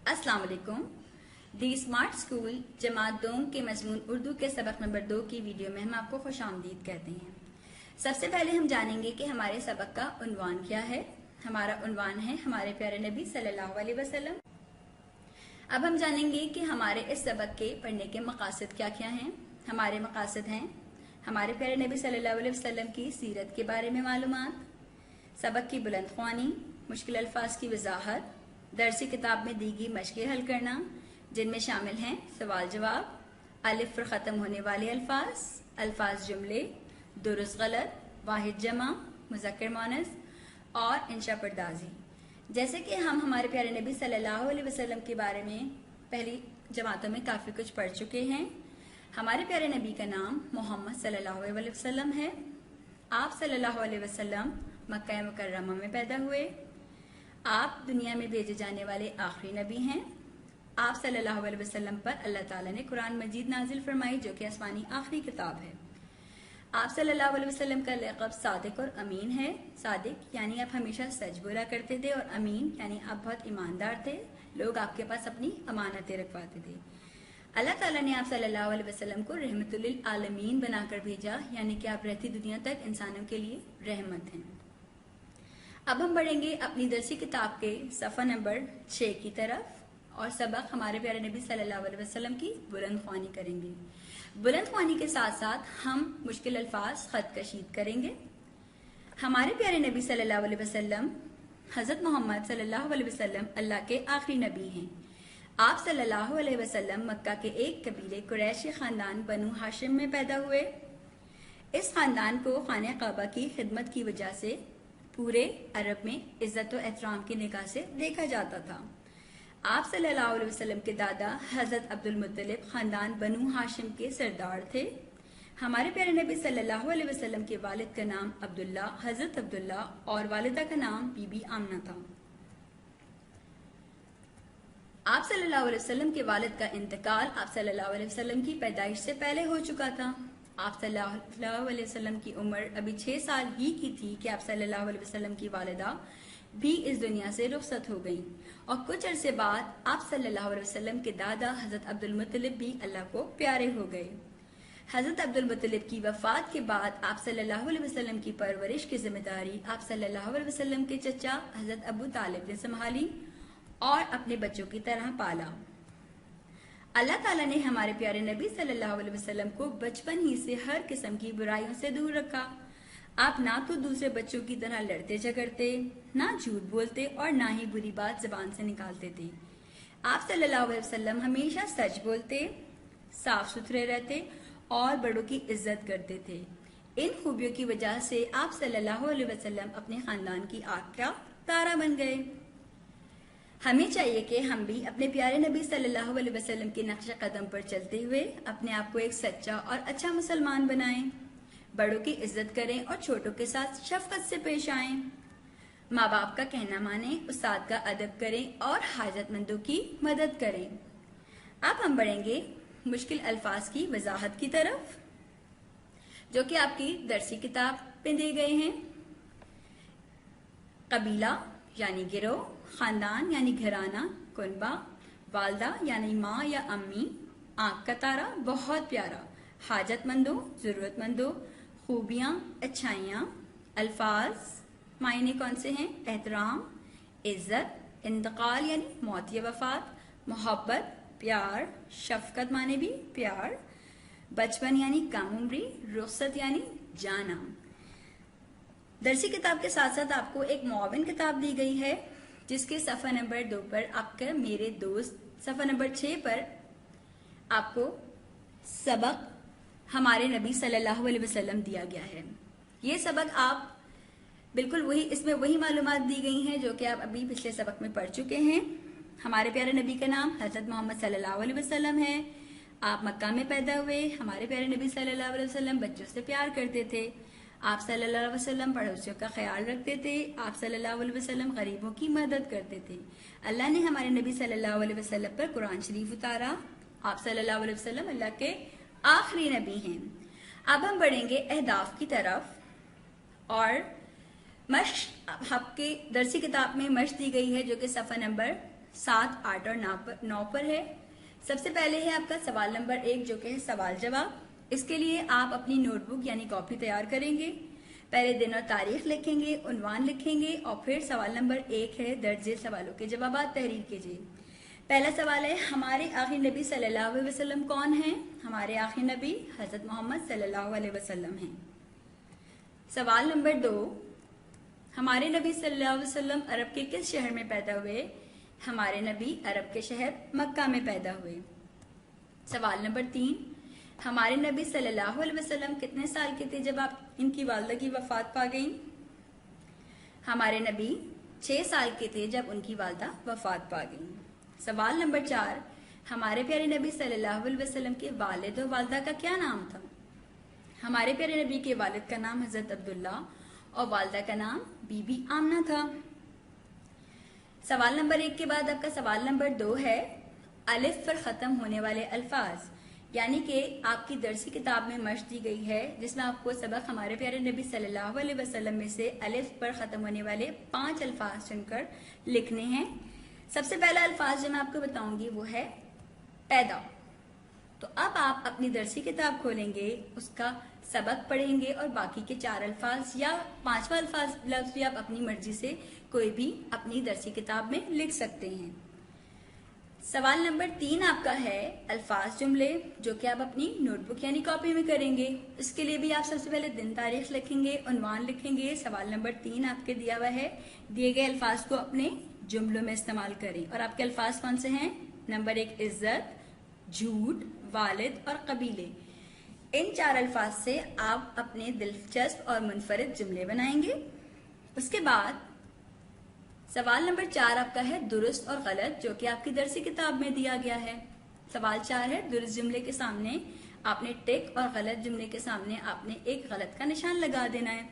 अस्सलाम वालेकुम। दी smart school जमात दोम के मजमून उर्दू के सबक नंबर 2 की वीडियो में हम आपको खुशामदीद कहते हैं। सबसे पहले हम जानेंगे कि हमारे सबक का उन्वान क्या है। हमारा उन्वान है हमारे प्यारे नबी सल्लल्लाहु अलैहि वसल्लम। अब हम जानेंगे कि हमारे इस सबक के पढ़ने के मकासद क्या क्या हैं। हमारे मकासद हैं हमारे प्यारे नबी सल्लल्लाहु अलैहि वसल्लम की सीरत के बारे में मालूमात, सबक की बुलंद ख्वानी, मुश्किल अल्फाज की वजाहत, दरसी किताब में दी गई मशक़ें हल करना जिनमें शामिल हैं सवाल जवाब, अलिफ पर ख़त्म होने वाले अल्फाज, अल्फाज जुमले, दुरुस्त गलत, वाहिद जमा, मुज़क्कर मुअन्नस और इंशा पर्दाजी। जैसे कि हम हमारे प्यारे नबी सल्लल्लाहु अलैहि वसल्लम के बारे में पहली जमातों में काफ़ी कुछ पढ़ चुके हैं। हमारे प्यारे नबी का नाम मोहम्मद सल्लल्लाहु अलैहि वसल्लम है। आप सल्लल्लाहु अलैहि वसल्लम मक्का मुकर्रमा में पैदा हुए। आप दुनिया में भेजे जाने वाले आखिरी नबी हैं। आप सल्लल्लाहु अलैहि वसल्लम पर अल्लाह ताला ने कुरान मजीद नाजिल फरमाई जो कि आसमानी आखिरी किताब है। आप सल्लल्लाहु अलैहि वसल्लम का लक़ब सादिक और अमीन है। सादिक यानी आप हमेशा सच बोला करते थे और अमीन यानी आप बहुत ईमानदार थे, लोग आपके पास अपनी अमानतें रखवाते थे। अल्लाह ताला ने आप सल्लल्लाहु अलैहि वसल्लम को रहमतुल लिल आलमीन बनाकर भेजा, यानी कि आप रहती दुनिया तक इंसानों के लिए रहमत हैं। अब हम बढ़ेंगे अपनी दरसी किताब के सफ़ा नंबर 6 की तरफ और सबक हमारे प्यारे नबी सल्लल्लाहु अलैहि वसल्लम की बुलंद ख्वानी करेंगे। बुलंद ख्वानी के साथ साथ हम मुश्किल अल्फाज खत कशीद करेंगे। हमारे प्यारे नबी सल्लल्लाहु अलैहि वसल्लम हज़रत मोहम्मद सल्लल्लाहु अलैहि वसल्लम अल्लाह के आखिरी नबी हैं। आप सल्लल्लाहु अलैहि वसल्लम मक्का के एक कबीले कुरैशी खानदान बनु हाशिम में पैदा हुए। इस खानदान को खाने काबा की खिदमत की वजह से पूरे अरब में इज्जत व एहतराम की निगाह से देखा जाता था। आप सल्लल्लाहु अलैहि वसल्लम के दादा हजरत अब्दुल मुत्तलिब खानदान बनु हाशिम के सरदार थे। हमारे प्यारे नबी सल्लल्लाहु अलैहि वसल्लम के वालिद का नाम अब्दुल्ला हजरत अब्दुल्ला और वालिदा का नाम बीबी आमना था। आप सल्लल्लाहु अलैहि वसल्लम के वालिद का इंतकाल आप सल्लल्लाहु अलैहि वसल्लम की पैदाइश से पहले हो चुका था। आप सल्लल्लाहु अलैहि वसल्लम की उम्र अभी 6 साल ही की थी कि आप सल्लल्लाहु अलैहि वसल्लम की वालिदा भी इस दुनिया से रुखसत हो गई और कुछ अरसे बाद आप सल्लल्लाहु अलैहि वसल्लम के दादा हजरत अब्दुल मुत्तलिब भी अल्लाह को प्यारे हो गए। हजरत अब्दुल मुत्तलिब की वफात के बाद आप सल्लल्लाहु अलैहि वसल्लम की परवरिश की जिम्मेदारी आप सल्लल्लाहु अलैहि वसल्लम के चचा हजरत अबू तालिब ने संभाली और अपने बच्चों की तरह पाला। अल्लाह ताला ने हमारे प्यारे नबी सल्लल्लाहु अलैहि वसल्लम को बचपन ही से हर किस्म की बुराइयों से दूर रखा। आप ना तो दूसरे बच्चों की तरह लड़ते झगड़ते, ना झूठ बोलते और ना ही बुरी बात जुबान से निकालते थे। आप सल्लल्लाहु अलैहि वसल्लम हमेशा सच बोलते, साफ सुथरे रहते और बड़ों की इज्जत करते थे। इन खूबियों की वजह से आप सल्लल्लाहु अलैहि वसल्लम अपने खानदान की आँख का तारा बन गए। हमें चाहिए कि हम भी अपने प्यारे नबी सल्लल्लाहु अलैहि वसल्लम के नक्श कदम पर चलते हुए अपने आप को एक सच्चा और अच्छा मुसलमान बनाएं, बड़ों की इज्जत करें और छोटों के साथ शफकत से पेश आएं, माँ बाप का कहना मानें, उस्ताद का अदब करें और हाजतमंदों की मदद करें। अब हम बढ़ेंगे मुश्किल अल्फाज की वजाहत की तरफ जो कि आपकी दरसी किताब में दिए गए हैं। कबीला यानी गिरोह, खानदान यानी घराना, कुनबा, वालदा यानी माँ या अम्मी, आँख का तारा बहुत प्यारा, हाजतमंदों जरूरतमंदों, खूबियाँ अच्छाइयाँ, अल्फाज मायने कौन से हैं, एहतराम, इज्जत, इंतकाल यानी मौत या वफात, मोहब्बत प्यार, शफकत माने भी प्यार, बचपन यानी कम उम्री, रुखसत यानी जाना। दरसी किताब के साथ साथ आपको एक मुआविन किताब दी गई है जिसके सफ़ा नंबर 2 पर आपका मेरे दोस्त, सफ़ा नंबर 6 पर आपको सबक हमारे नबी सल्लल्लाहु अलैहि वसल्लम दिया गया है। ये सबक आप बिल्कुल वही, इसमें वही मालूमात दी गई हैं जो कि आप अभी पिछले सबक में पढ़ चुके हैं। हमारे प्यारे नबी का नाम हज़रत मोहम्मद सल्लल्लाहु अलैहि वसल्लम है। आप मक्का में पैदा हुए। हमारे प्यारे नबी सल्लल्लाहु अलैहि वसल्लम बच्चों से प्यार करते थे। आप सल्लल्लाहु अलैहि वसल्लम पड़ोसियों का ख्याल रखते थे। आप सल्लल्लाहु अलैहि वसल्लम गरीबों की मदद करते थे। अल्लाह ने हमारे नबी सल्लल्लाहु अलैहि वसल्लम पर कुरान शरीफ उतारा। आप सल्लल्लाहु अलैहि वसल्लम अल्लाह के आखिरी नबी हैं। अब हम बढ़ेंगे अहदाफ की तरफ और मश्क आपके दरसी किताब में मश्क दी गई है जो कि सफ़ा नंबर 7, 8 और 9 पर है। सबसे पहले है आपका सवाल नंबर 1 जो कि है सवाल जवाब। इसके लिए आप अपनी नोटबुक यानी कॉपी तैयार करेंगे। पहले दिन और तारीख लिखेंगे, उन्वान लिखेंगे और फिर सवाल नंबर 1 है दर्ज सवालों के जवाब तहरीर कीजिए। पहला सवाल है, हमारे आखिरी नबी सल्लल्लाहु अलैहि वसल्लम कौन हैं? हमारे आखिरी नबी हजरत मोहम्मद सल्लल्लाहु अलैहि वसल्लम हैं। सवाल नंबर 2, हमारे नबी सल्लल्लाहु अलैहि वसल्लम अरब के किस शहर में पैदा हुए? हमारे नबी अरब के शहर मक्का में पैदा हुए। सवाल नंबर 3, हमारे नबी सल्लल्लाहु अलैहि वसल्लम कितने साल के थे जब आप इनकी वालिदा की वफात पा गई? हमारे नबी 6 साल के थे जब उनकी वालिदा वफात पा गई। सवाल नंबर 4, हमारे प्यारे नबी सल्लल्लाहु अलैहि वसल्लम के वालिद और वालिदा का क्या नाम था? हमारे प्यारे नबी के वालिद का नाम हजरत अब्दुल्ला और वालिदा का नाम बीबी आमना था। सवाल नंबर 1 के बाद आपका सवाल नंबर 2 है, अलिफ पर खत्म होने वाले अल्फाज, यानी कि आपकी दरसी किताब में मश्क दी गई है जिसमें आपको सबक हमारे प्यारे नबी सल्लल्लाहु अलैहि वसल्लम में से अलिफ पर खत्म होने वाले 5 अल्फाज चुनकर लिखने हैं। सबसे पहला अल्फाज जो मैं आपको बताऊंगी वो है पैदा। तो अब आप अपनी दरसी किताब खोलेंगे, उसका सबक पढ़ेंगे और बाकी के 4 अल्फाज या 5वां अल्फाज लफ्ज भी आप अपनी मर्जी से कोई भी अपनी दरसी किताब में लिख सकते हैं। सवाल नंबर 3 आपका है अल्फाज जुमले, जो कि आप अपनी नोटबुक यानी कॉपी में करेंगे। इसके लिए भी आप सबसे पहले दिन तारीख लिखेंगे, उन्वान लिखेंगे। सवाल नंबर 3 आपके दिया हुआ है, दिए गए अल्फाज को अपने जुमलों में इस्तेमाल करें। और आपके अल्फाज कौन से हैं? नंबर 1 इज्जत, झूठ, वालिद और कबीले। इन 4 अल्फाज से आप अपने दिलचस्प और मुनफरिद जुमले बनाएंगे। उसके बाद सवाल नंबर 4 आपका है दुरुस्त और गलत, जो कि आपकी दरसी किताब में दिया गया है। सवाल 4 है, दुरुस्त जुमले के सामने आपने टिक और गलत जुमले के सामने आपने एक गलत का निशान लगा देना है।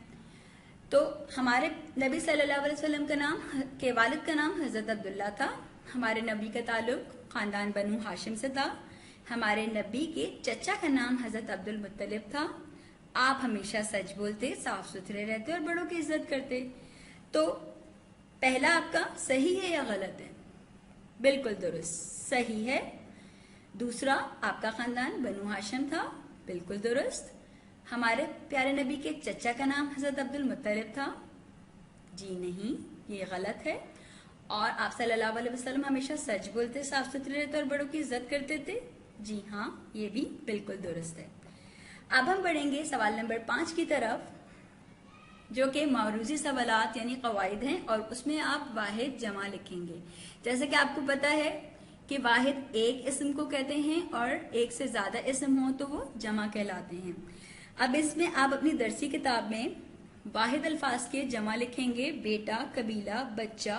तो हमारे नबी सल्लल्लाहु अलैहि वसल्लम का नाम के वालिद का नाम हजरत अब्दुल्ला था। हमारे नबी का ताल्लुक खानदान बनु हाशिम से था। हमारे नबी के चचा का नाम हजरत अब्दुल मुत्तलिब था। आप हमेशा सच बोलते, साफ सुथरे रहते और बड़ों की इज्जत करते। तो पहला आपका सही है या गलत है? बिल्कुल दुरुस्त, सही है। दूसरा, आपका खानदान बनु हाशिम था, बिल्कुल दुरुस्त। हमारे प्यारे नबी के चचा का नाम हजरत अब्दुल मुत्तलिब था, जी नहीं, ये गलत है। और आप सल्लल्लाहु अलैहि वसल्लम हमेशा सच बोलते, साफ सुथरे रहते और बड़ों की इज्जत करते थे, जी हाँ, ये भी बिल्कुल दुरुस्त है। अब हम बढ़ेंगे सवाल नंबर 5 की तरफ, जो कि मारूजी सवालात यानी कवायद हैं और उसमें आप वाहिद जमा लिखेंगे। जैसे कि आपको पता है कि वाहिद एक इस्म को कहते हैं और एक से ज्यादा इस्म हो तो वो जमा कहलाते हैं। अब इसमें आप अपनी दरसी किताब में वाहिद अल्फाज के जमा लिखेंगे, बेटा, कबीला, बच्चा,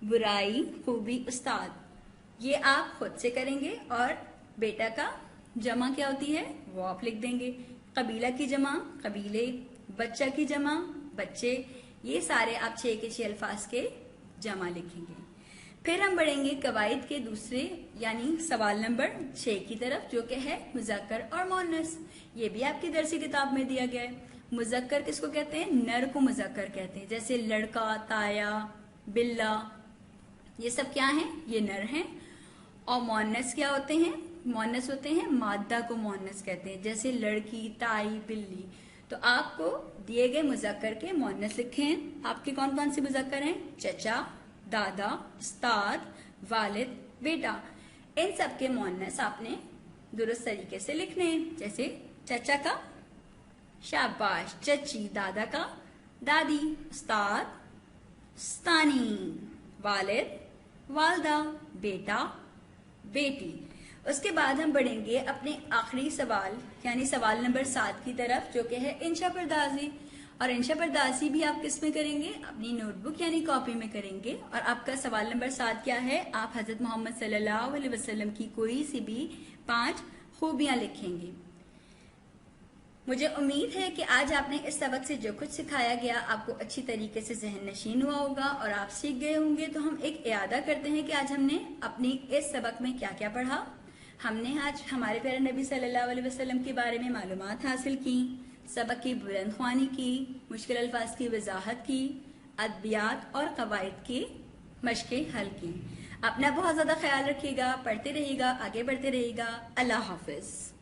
बुराई, खूबी, उस्ताद। ये आप खुद से करेंगे और बेटा का जमा क्या होती है वो आप लिख देंगे। कबीला की जमा कबीले, बच्चा की जमा बच्चे, ये सारे आप 6 के 6 अल्फाज के जमा लिखेंगे। फिर हम बढ़ेंगे कवायद के दूसरे यानी सवाल नंबर 6 की तरफ, जो कि है मुज़क्कर और मुअन्नस। ये भी आपकी दरसी किताब में दिया गया है। मुज़क्कर किसको कहते हैं? नर को मुज़क्कर कहते हैं। जैसे लड़का, ताया, बिल्ला, ये सब क्या हैं? ये नर हैं। और मुअन्नस क्या होते हैं? मुअन्नस होते हैं मादा को मुअन्नस कहते हैं, जैसे लड़की, ताई, बिल्ली। तो आपको दिए गए मुज़क्कर के मुअन्नस लिखे हैं। आपके कौन कौन से मुज़क्कर हैं? चचा, दादा, उस्ताद, वालिद, बेटा। इन सब के मुअन्नस आपने दुरुस्त तरीके से लिखने हैं। जैसे चचा का शाबाश, चची, दादा का दादी, उस्ताद उस्तानी, वालिद वालदा, बेटा बेटी। उसके बाद हम बढ़ेंगे अपने आखिरी सवाल यानी सवाल नंबर 7 की तरफ, जो कि है इंशा परदाजी। और इंशा परदाजी भी आप किस में करेंगे? अपनी नोटबुक यानी कॉपी में करेंगे। और आपका सवाल नंबर 7 क्या है? आप हजरत मोहम्मद सल्लल्लाहु अलैहि वसल्लम की कोई सी भी 5 खूबियां लिखेंगे। मुझे उम्मीद है कि आज आपने इस सबक से जो कुछ सिखाया गया आपको अच्छी तरीके से जहन नशीन हुआ होगा और आप सीख गए होंगे। तो हम एक इयादा करते हैं कि आज हमने अपनी इस सबक में क्या क्या पढ़ा। हमने आज हमारे प्यारे नबी सल्लल्लाहु अलैहि वसल्लम के बारे में मालूमात हासिल की, सबक की बुलंद ख्वानी की, मुश्किल अल्फाज की वजाहत की, अदबियात और कवायद की मशक़ें हल की। اپنا بہت زیادہ خیال رکھیے گا، پڑھتے رہیے گا، آگے بڑھتے رہیے گا۔ اللہ حافظ۔